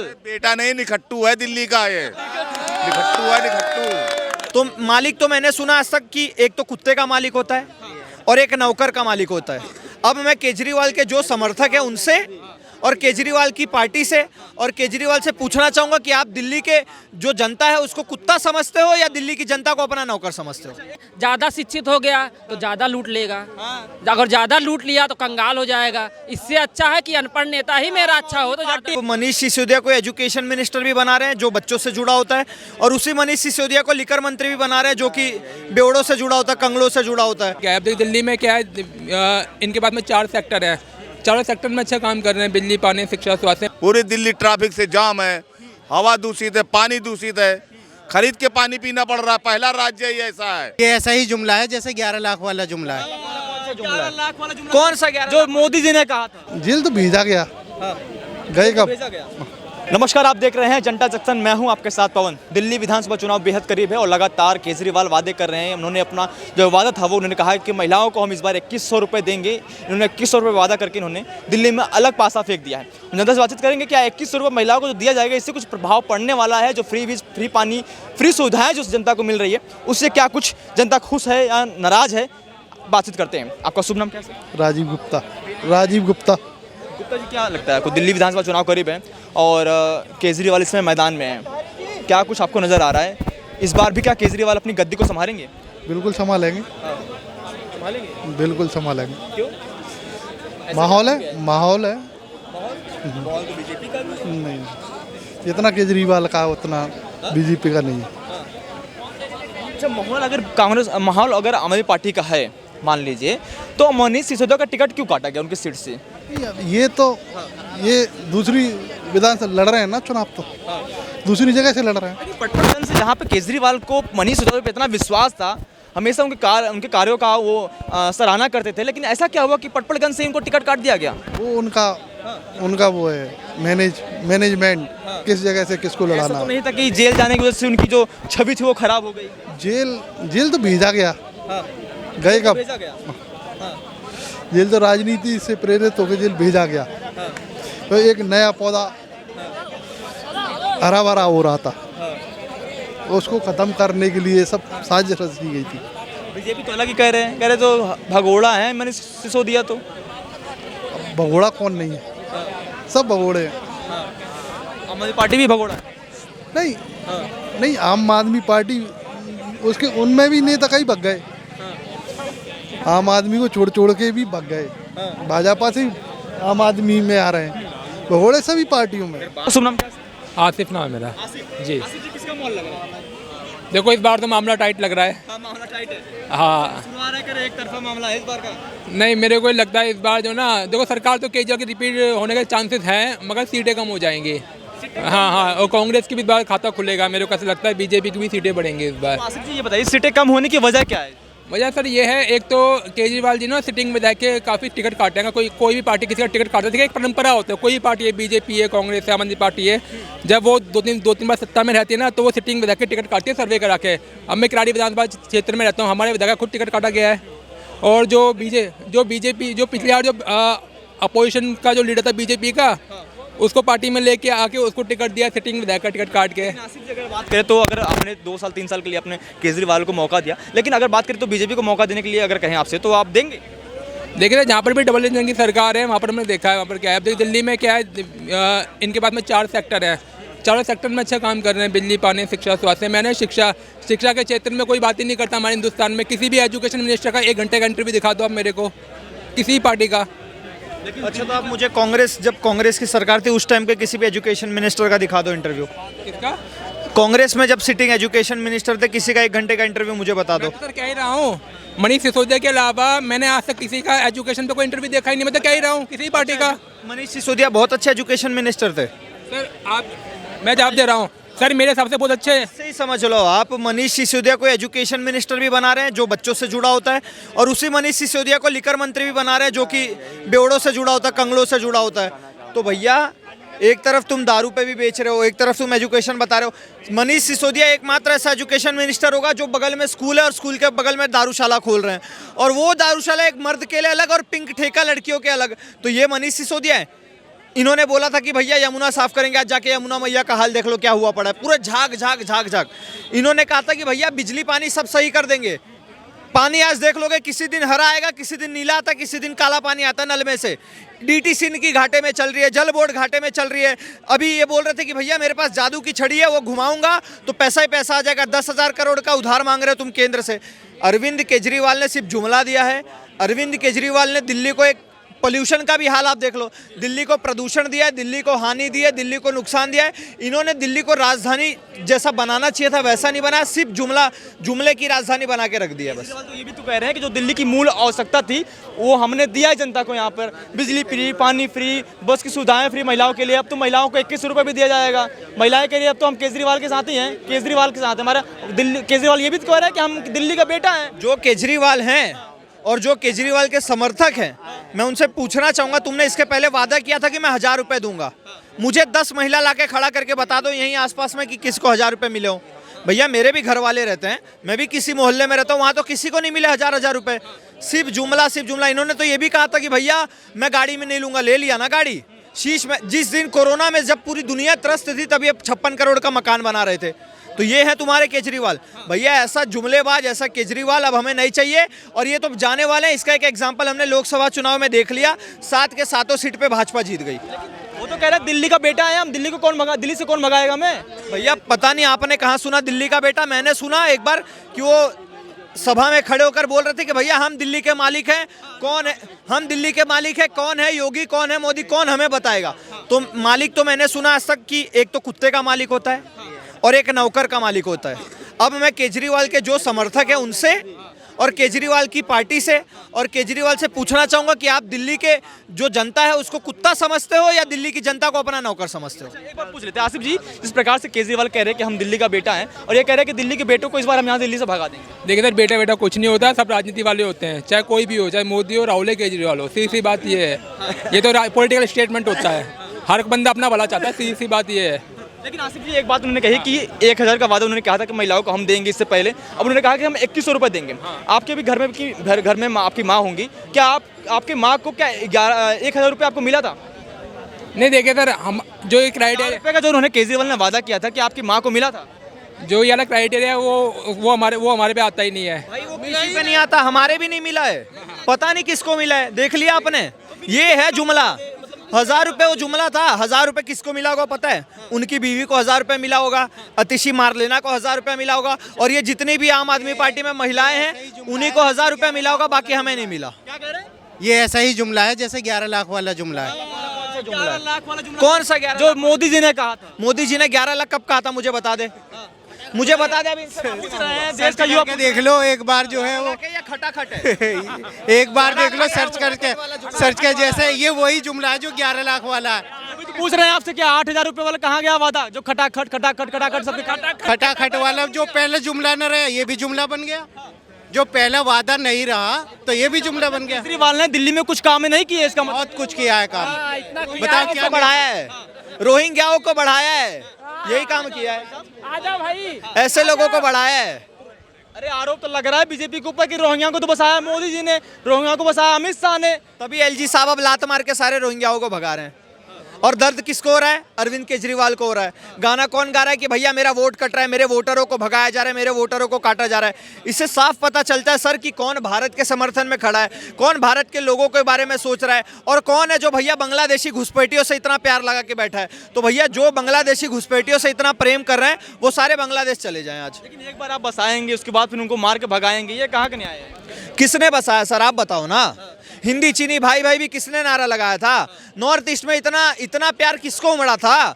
केजरीवाल। बेटा नहीं, निखट्टू है दिल्ली का, ये निखट्टू है, निखट्टू। तो मालिक तो मैंने सुना आज तक कि एक तो कुत्ते का मालिक होता है और एक नौकर का मालिक होता है। अब मैं केजरीवाल के जो समर्थक हैं उनसे और केजरीवाल की पार्टी से और केजरीवाल से पूछना चाहूंगा कि आप दिल्ली के जो जनता है उसको कुत्ता समझते हो या दिल्ली की जनता को अपना नौकर समझते हो? ज्यादा शिक्षित हो गया तो ज्यादा लूट लेगा, अगर ज्यादा लूट लिया तो कंगाल हो जाएगा। इससे अच्छा है कि अनपढ़ नेता ही मेरा अच्छा हो। तो तो मनीष सिसोदिया को एजुकेशन मिनिस्टर भी बना रहे हैं जो बच्चों से जुड़ा होता है और उसी मनीष सिसोदिया को लिकर मंत्री भी बना रहे हैं जो कि बेवड़ों से जुड़ा होता है, कंगलों से जुड़ा होता है। क्या है दिल्ली में क्या है, इनके पास में 4 सेक्टर है, चारों सेक्टर में अच्छा काम कर रहे हैं, बिजली, पानी, शिक्षा, स्वास्थ्य। पूरी दिल्ली ट्रैफिक से जाम है, हवा दूषित है, पानी दूषित है, खरीद के पानी पीना पड़ रहा है। पहला राज्य ही ऐसा है। ये ऐसा ही जुमला है जैसे 11 लाख वाला जुमला है। कौन सा 11 जो मोदी जी ने कहा था? जेल तो भेजा गया, गए कब? नमस्कार, आप देख रहे हैं जनता जंक्शन। मैं हूं आपके साथ पवन। दिल्ली विधानसभा चुनाव बेहद करीब है और लगातार केजरीवाल वादे कर रहे हैं। उन्होंने अपना जो वादा था वो उन्होंने कहा कि महिलाओं को हम इस बार 2100 रुपये देंगे। इन्होंने 2100 रुपये वादा करके इन्होंने दिल्ली में अलग पासा फेंक दिया है। जनता से बातचीत करेंगे क्या 2100 रुपये महिलाओं को जो दिया जाएगा इससे कुछ प्रभाव पड़ने वाला है? जो फ्री वीज, फ्री पानी, फ्री सुविधाएँ जो जनता को मिल रही है उससे क्या कुछ जनता खुश है या नाराज है? बातचीत करते हैं। आपका शुभ नाम क्या है? राजीव गुप्ता। राजीव गुप्ता। गुप्ता जी, क्या लगता है आपको? दिल्ली विधानसभा चुनाव करीब है और केजरीवाल इसमें मैदान में है, क्या कुछ आपको नज़र आ रहा है इस बार भी क्या केजरीवाल अपनी गद्दी को संभालेंगे? बिल्कुल संभालेंगे, संभालेंगे, बिल्कुल संभालेंगे। क्यों? माहौल है, माहौल है। माहौल तो बीजेपी का भी नहीं, जितना केजरीवाल का उतना बीजेपी का नहीं है। अच्छा, माहौल अगर आम आदमी पार्टी का है मान लीजिए, तो मनीष सिसोदिया का टिकट क्यों काटा गया उनकी सीट से? ये तो ये दूसरी विधानसभा लड़ रहे हैं ना चुनाव, तो दूसरी जगह से लड़ रहे हैं। पटवर्धन से जहाँ पे केजरीवाल को मनीष सिसोदिया पे इतना विश्वास था, हमेशा उनके कार्यों का वो सराहना करते थे, लेकिन ऐसा क्या हुआ कि पटवर्धन से इनको टिकट काट दिया गया? वो उनका वो है मैनेजमेंट, किस जगह से किसको ऐसा लड़ाना तो है। नहीं था कि जेल जाने की वजह से उनकी जो छवि थी वो खराब हो गई? जेल तो भेजा गया, गए कब? भेजा गया। जेल तो राजनीति से प्रेरित होकर जेल भेजा गया। तो एक नया पौधा हरा भरा हो रहा था, उसको खत्म करने के लिए सब साजिश रची गई थी। बीजेपी तो अलग ही कह रहे तो भगोड़ा है मनीष सिसोदिया। तो भगोड़ा कौन नहीं है, सब भगोड़े हैं। आम आदमी पार्टी भी भगोड़ा है? नहीं, नहीं, आम आदमी पार्टी उसके उनमें भी नेता कई भग गए, आम आदमी को छोड़ के भी भग गए। भाजपा से आम आदमी में आ रहे हैं, भगोड़े सभी पार्टियों में। शुभ नाम क्या है? आसिफ नाम है मेरा जी। आसिफ जी, किसका माहौल लग रहा है? देखो इस बार तो मामला टाइट लग रहा है। हाँ, मामला टाइट है। हाँ, सुना रहे कर एक तरफा मामला है इस बार का। नहीं मेरे को लगता है इस बार जो ना, देखो सरकार तो केजरीवाल की रिपीट होने के चांसेस हैं, मगर सीटें कम हो जाएंगी। हाँ, और कांग्रेस की भी इस बार खाता खुलेगा। मेरे को ऐसा लगता है बीजेपी की भी सीटें बढ़ेंगी इस बार। आसिफ जी, ये बताइए सीटें कम होने की वजह क्या है? वजह सर ये है, एक तो केजरीवाल जी ना सिटिंग में जाके काफ़ी टिकट काटेंगे। कोई भी पार्टी किसी का टिकट काटती है, एक परंपरा होता है। कोई भी पार्टी है, बीजेपी है, कांग्रेस है, आम आदमी पार्टी है, जब वो दो तीन बार सत्ता में रहती है ना तो वो सिटिंग में जाके टिकट काटती है सर्वे करा के। अब मैं किराड़ी विधानसभा क्षेत्र में रहता हूँ, हमारे विधायक खुद टिकट काटा गया है। और जो बीजेपी जो पिछले बार जो अपोजिशन का जो लीडर था बीजेपी का, उसको पार्टी में लेके आके उसको टिकट दिया सिटिंग में जाकर टिकट काट के। आसिफ जी, अगर बात करें तो अगर आपने 2 साल 3 साल के लिए अपने केजरीवाल को मौका दिया, लेकिन अगर बात करें तो बीजेपी को मौका देने के लिए अगर कहें आपसे तो आप देंगे? देखिए जहाँ पर भी डबल इंजन की सरकार है वहाँ पर हमने देखा है, वहाँ पर क्या है। अब दिल्ली में क्या है, इनके पास में 4 सेक्टर है, चारों सेक्टर में अच्छा काम कर रहे हैं, बिजली, पानी, शिक्षा, स्वास्थ्य। मैंने शिक्षा के क्षेत्र में कोई बात ही नहीं करता हमारे हिंदुस्तान में। किसी भी एजुकेशन मिनिस्टर का 1 घंटे का इंटरव्यू दिखा दो आप मेरे को, किसी पार्टी का। अच्छा, तो आप मुझे जब कांग्रेस की सरकार थी उस टाइम के किसी भी एजुकेशन मिनिस्टर का दिखा दो इंटरव्यू। किसका? कांग्रेस में जब सिटिंग एजुकेशन मिनिस्टर थे, किसी का 1 घंटे का इंटरव्यू मुझे बता दो। मैं तो सर कह ही रहा हूँ, मनीष सिसोदिया के अलावा मैंने आज तक किसी का एजुकेशन पे कोई इंटरव्यू देखा ही नहीं। मैं तो कह ही रहा हूँ किसी पार्टी का। मनीष सिसोदिया बहुत अच्छे एजुकेशन मिनिस्टर थे सर। मैं जवाब दे रहा हूँ सर, मेरे हिसाब से बहुत अच्छे हैं। सही समझ लो, आप मनीष सिसोदिया को एजुकेशन मिनिस्टर भी बना रहे हैं जो बच्चों से जुड़ा होता है और उसी मनीष सिसोदिया को लिकर मंत्री भी बना रहे हैं जो कि बेवड़ों से जुड़ा होता है, कंगलों से जुड़ा होता है। तो भैया, एक तरफ तुम दारू पे भी बेच रहे हो, एक तरफ तुम एजुकेशन बता रहे हो। मनीष सिसोदिया एकमात्र ऐसा एजुकेशन मिनिस्टर होगा जो बगल में स्कूल है और स्कूल के बगल में दारूशाला खोल रहे हैं, और वो दारूशाला एक मर्द के लिए अलग और पिंक ठेका लड़कियों के अलग। तो ये मनीष सिसोदिया है? इन्होंने बोला था कि भैया यमुना साफ करेंगे, आज जाके यमुना मैया का हाल देख लो क्या हुआ पड़ा है, पूरा झाग झाग झाग झाग। इन्होंने कहा था कि भैया बिजली पानी सब सही कर देंगे, पानी आज देख लोगे किसी दिन हरा आएगा, किसी दिन नीला आता, किसी दिन काला पानी आता नल में से। डीटीसी इनकी घाटे में चल रही है, जल बोर्ड घाटे में चल रही है। अभी ये बोल रहे थे कि भैया मेरे पास जादू की छड़ी है, वो घुमाऊंगा तो पैसा ही पैसा आ जाएगा। 10,000 करोड़ का उधार मांग रहे हो तुम केंद्र से। अरविंद केजरीवाल ने सिर्फ जुमला दिया है। अरविंद केजरीवाल ने दिल्ली को एक पोल्यूशन का भी हाल आप देख लो, दिल्ली को प्रदूषण दिया है, दिल्ली को हानि दी है, दिल्ली को नुकसान दिया है। इन्होंने दिल्ली को राजधानी जैसा बनाना चाहिए था वैसा नहीं बनाया, सिर्फ जुमले की राजधानी बना के रख दिया बस। तो ये भी तो कह रहे हैं कि जो दिल्ली की मूल आवश्यकता थी वो हमने दिया है जनता को, यहाँ पर बिजली फ्री, पानी फ्री, बस की सुविधाएं फ्री महिलाओं के लिए। अब तो महिलाओं को 21 रुपये भी दिया जाएगा महिलाएं के लिए। अब तो हम केजरीवाल के साथ ही हैं, केजरीवाल के साथ हमारा दिल्ली। केजरीवाल ये भी तो कह रहा है कि हम दिल्ली का बेटा हैं। जो केजरीवाल हैं और जो केजरीवाल के समर्थक हैं, मैं उनसे पूछना चाहूंगा, तुमने इसके पहले वादा किया था कि मैं 1000 रुपए दूंगा, मुझे 10 महिला लाके खड़ा करके बता दो यहीं आसपास में कि किसको 1000 रुपए मिले हो। भैया मेरे भी घर वाले रहते हैं, मैं भी किसी मोहल्ले में रहता हूँ, वहाँ तो किसी को नहीं मिले 1000 रुपए। सिर्फ जुमला, सिर्फ जुमला। इन्होंने तो ये भी कहा था कि भैया मैं गाड़ी में नहीं लूंगा, ले लिया ना गाड़ी शीश में। जिस दिन कोरोना में जब पूरी दुनिया त्रस्त थी तब ये 56 करोड़ का मकान बना रहे थे। तो ये है तुम्हारे केजरीवाल। भैया ऐसा जुमलेबाज, ऐसा केजरीवाल अब हमें नहीं चाहिए। और ये तो जाने वाले हैं। इसका एक एग्जांपल हमने लोकसभा चुनाव में देख लिया, 7 के 7 सीट पे भाजपा जीत गई। वो तो कह रहा है दिल्ली का बेटा है हम, दिल्ली को दिल्ली से कौन भगाएगा मैं। भैया पता नहीं आपने कहाँ सुना दिल्ली का बेटा। मैंने सुना एक बार कि वो सभा में खड़े होकर बोल रहे थे कि भैया हम दिल्ली के मालिक हैं। कौन है हम दिल्ली के मालिक हैं? कौन है योगी, कौन है मोदी, कौन हमें बताएगा। तो मालिक तो मैंने सुना आज तक कि एक तो कुत्ते का मालिक होता है और एक नौकर का मालिक होता है। अब मैं केजरीवाल के जो समर्थक हैं उनसे और केजरीवाल की पार्टी से और केजरीवाल से पूछना चाहूंगा कि आप दिल्ली के जो जनता है उसको कुत्ता समझते हो या दिल्ली की जनता को अपना नौकर समझते हो? एक बार पूछ लेते हैं आसिफ जी, जिस प्रकार से केजरीवाल कह रहे हैं कि हम दिल्ली का बेटा हैं और ये कह रहे हैं कि दिल्ली के बेटों को इस बार हम यहाँ दिल्ली से भगा देंगे। देखिए सर, बेटा बेटा कुछ नहीं होता, सब राजनीति वाले होते हैं, चाहे कोई भी हो, चाहे मोदी हो, राहुल केजरीवाल हो। सीधी सी बात ये है, ये तो पॉलिटिकल स्टेटमेंट होता है, हर बंदा अपना भला चाहता है, सीधी सी बात ये है। लेकिन आसिफ जी एक बात उन्होंने कही कि 1000 का वादा उन्होंने कहा था कि महिलाओं को हम देंगे इससे पहले, अब उन्होंने कहा कि हम 2100 रुपये देंगे। आपके भी घर में घर में आपकी माँ होंगी, क्या आपकी माँ को क्या 1000 रुपये आपको मिला था? नहीं देखिए सर, हम जो एक क्राइटेरिया का जो उन्होंने केजरीवाल ने वादा किया था कि आपकी माँ को मिला था, जो ये वाला क्राइटेरिया है वो हमारे पे आता ही नहीं है। भाई वो किसी पे नहीं आता, हमारे भी नहीं मिला है, पता नहीं किसको मिला है। देख लिया आपने, ये है जुमला। 1000 रुपये वो जुमला था। 1000 रुपये किसको मिला होगा पता है? उनकी बीवी को 1000 रुपये मिला होगा, अतिशी मारलेना को 1000 रुपये मिला होगा, और ये जितनी भी आम आदमी पार्टी में महिलाएं हैं उन्हीं को 1000 रुपये मिला होगा, बाकी हमें नहीं मिला। क्या कह रहे हैं? ये ऐसा ही जुमला है जैसे 11 लाख वाला जुमला है। 11 लाख वाला जुमला कौन सा 11? जो मोदी जी ने कहा था। मोदी जी ने 11 लाख कब कहा था? मुझे बता दे, मुझे बता दे। अभी पूछ रहे हैं देश का युवा। करके देख लो एक बार जो है वो, ये खटाखट है। एक बार देख लो सर्च करके जैसे ये वही जुमला है जो 11 लाख वाला है। अभी तो पूछ रहे हैं आपसे क्या 8000 रुपये वाला कहाँ गया वादा, जो खटाखट खटाखट खटाखट सबके खटाखट। खटाखट वाला जो पहले जुमला न रहा ये भी जुमला बन गया, जो पहला वादा नहीं रहा तो ये भी जुमला बन गया। केजरीवाल ने दिल्ली में कुछ काम नहीं किए, इसका मतलब बहुत कुछ किया है काम, बताओ क्या बढ़ाया है? रोहिंग्याओं को बढ़ाया है, यही काम किया है। आजा भाई, ऐसे लोगों को बढ़ाया है। अरे आरोप तो लग रहा है बीजेपी के ऊपर कि रोहिंग्या को तो बसाया मोदी जी ने, रोहिंग्या को बसाया अमित शाह ने। तभी एलजी साहब अब लात मार के सारे रोहिंग्याओं को भगा रहे हैं। और दर्द किसको हो रहा है? अरविंद केजरीवाल को हो रहा है। गाना कौन गा रहा है कि भैया मेरा वोट कट रहा है, मेरे वोटरों को भगाया जा रहा है, मेरे वोटरों को काटा जा रहा है। इससे साफ पता चलता है सर कि कौन भारत के समर्थन में खड़ा है, कौन भारत के लोगों के बारे में सोच रहा है, और कौन है जो भैया बांग्लादेशी घुसपैठियों से इतना प्यार लगा के बैठा है। तो भैया जो बांग्लादेशी घुसपैठियों से इतना प्रेम कर रहे हैं वो सारे बांग्लादेश चले जाएं आज। लेकिन एक बार आप बसाएंगे उसके बाद फिर उनको मार के भगाएंगे, ये कहाँ का न्याय है? किसने बसाया सर, आप बताओ ना। हिंदी चीनी भाई भाई भी किसने नारा लगाया था? नॉर्थ ईस्ट में इतना प्यार किसको उमड़ा था?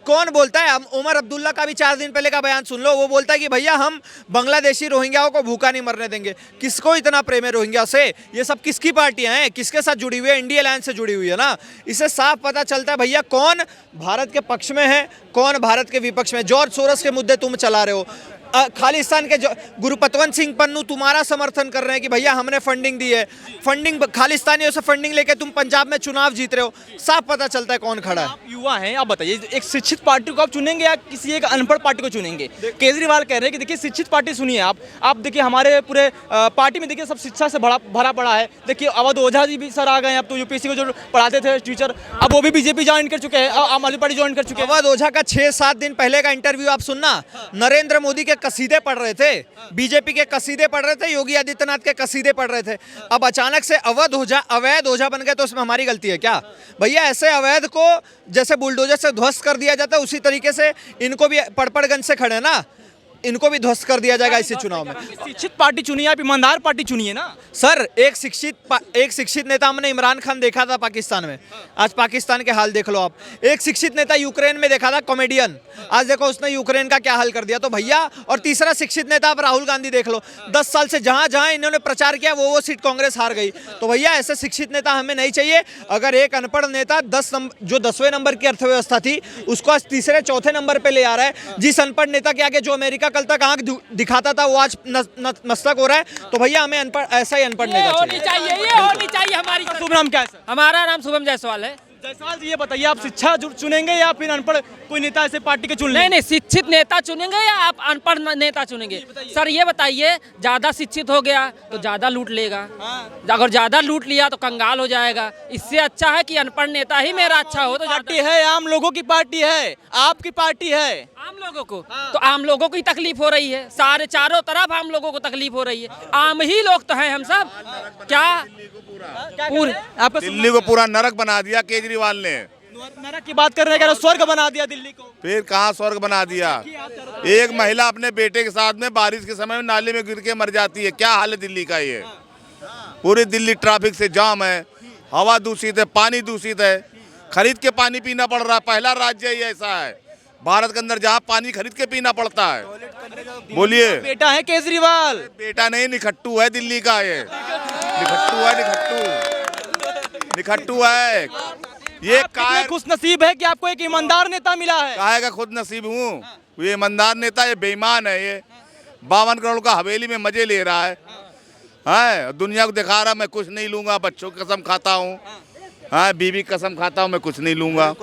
कौन बोलता है? उमर अब्दुल्ला का भी 4 दिन पहले का बयान सुन लो, वो बोलता है कि भैया हम बांग्लादेशी रोहिंग्याओं को भूखा नहीं मरने देंगे। किसको इतना प्रेम है रोहिंग्या से? ये सब किसकी पार्टियां हैं, किसके साथ जुड़ी हुई है? इंडिया अलायंस से जुड़ी हुई है ना। इससे साफ पता चलता है भैया कौन भारत के पक्ष में है, कौन भारत के विपक्ष में। जॉर्ज सोरस के मुद्दे तुम चला रहे हो, खालिस्तान के गुरुपतवंत सिंह पन्नू तुम्हारा समर्थन कर रहे हैं कि भैया हमने फंडिंग दी है, फंडिंग खालिस्तानियों से फंडिंग लेके तुम पंजाब में चुनाव जीत रहे हो, साफ पता चलता है कौन खड़ा है। आप युवा हैं, आप बताइए एक शिक्षित पार्टी को आप चुनेंगे या किसी एक अनपढ़ पार्टी को चुनेंगे? केजरीवाल कह रहे हैं कि देखिए शिक्षित पार्टी सुनिए आप देखिए हमारे पूरे पार्टी में देखिए सब शिक्षा से भरा पड़ा है। देखिए अवध ओझा जी भी सर आ गए हैं, अब तो यूपीएससी को जो पढ़ाते थे टीचर, अब वो भी बीजेपी ज्वाइन कर चुके हैं, आम आदमी पार्टी ज्वाइन कर चुके हैं। अवध ओझा का 6-7 दिन पहले का इंटरव्यू आप सुनना, नरेंद्र मोदी के कसीदे पढ़ रहे थे, बीजेपी के कसीदे पढ़ रहे थे, योगी आदित्यनाथ के कसीदे पढ़ रहे थे। अब अचानक से अवध ओझा बन गए तो उसमें हमारी गलती है क्या? भैया ऐसे अवैध को जैसे बुलडोजर से ध्वस्त कर दिया जाता है उसी तरीके से इनको भी पड़पड़गंज से खड़े ना, इनको भी ध्वस्त कर दिया जाएगा इसी चुनाव में। शिक्षित पार्टी चुनिए, आप ईमानदार पार्टी चुनिए ना सर। एक शिक्षित नेता, हमने इमरान खान देखा था पाकिस्तान में, आज पाकिस्तान के हाल देख लो आप। एक शिक्षित नेता यूक्रेन में देखा था, कॉमेडियन, आज देखो उसने यूक्रेन का क्या हाल कर दिया। तो भैया, और तीसरा शिक्षित नेता आप राहुल गांधी देख लो, 10 साल से जहां जहां इन्होंने प्रचार किया वो सीट कांग्रेस हार गई। तो भैया ऐसे शिक्षित नेता हमें नहीं चाहिए। अगर एक अनपढ़ नेता 10वें नंबर की अर्थव्यवस्था थी उसको आज तीसरे चौथे नंबर पे ले आ रहा है, जिस अनपढ़ नेता के आगे जो अमेरिका कल तक आंख दिखाता था वो आज मस्तक हो रहा है। तो भैया हमें ऐसा ही अनपढ़ नेता चाहिए। ये होनी चाहिए हमारी। शुभ नाम क्या है सर? हमारा नाम शुभम जायसवाल है। जायसवाल जी, ये बताइए आप शिक्षा चुनेंगे या फिर अनपढ़ कोई नेता ऐसे पार्टी के चुन लेंगे? नहीं, शिक्षित नेता चुनेंगे या आप अनपढ़ नेता चुनेंगे? सर ये बताइए, ज्यादा शिक्षित हो गया तो ज्यादा लूट लेगा, अगर ज्यादा लूट लिया तो कंगाल हो जाएगा। इससे अच्छा है कि अनपढ़ नेता ही मेरा अच्छा हो। तो पार्टी है, आम लोगों की पार्टी है, आपकी पार्टी है। आम लोगों को तो आम लोगों को ही तकलीफ हो रही है, सारे चारों तरफ आम लोगों को तकलीफ हो रही है। आम ही लोग तो हैं हम सब। क्या पूरे आपका दिल्ली को पूरा नरक बना दिया केजरीवाल ने। नरक की बात कर रहे हैं, स्वर्ग बना दिया दिल्ली को। फिर कहाँ स्वर्ग बना दिया? एक महिला अपने बेटे के साथ में बारिश के समय में नाले में गिर के मर जाती है। क्या हाल है दिल्ली का? ये पूरी दिल्ली ट्रैफिक से जाम है, हवा दूषित है, पानी दूषित है, खरीद के पानी पीना पड़ रहा है। पहला राज्य ही ऐसा है भारत के अंदर जहाँ पानी खरीद के पीना पड़ता है। बोलिए। बेटा है केजरीवाल। बेटा नहीं, निखट्टू है दिल्ली का। ये निखट्टू है। ये कितने खुश नसीब है कि आपको एक ईमानदार नेता मिला है। काहे का खुद नसीब हूँ? ये ईमानदार नेता, ये बेईमान है। ये 52 करोड़ का हवेली में मजे ले रहा है, दुनिया को दिखा रहा मैं कुछ नहीं लूंगा, बच्चों की कसम खाता हूँ, बीवी की कसम खाता हूँ, मैं कुछ नहीं लूंगा।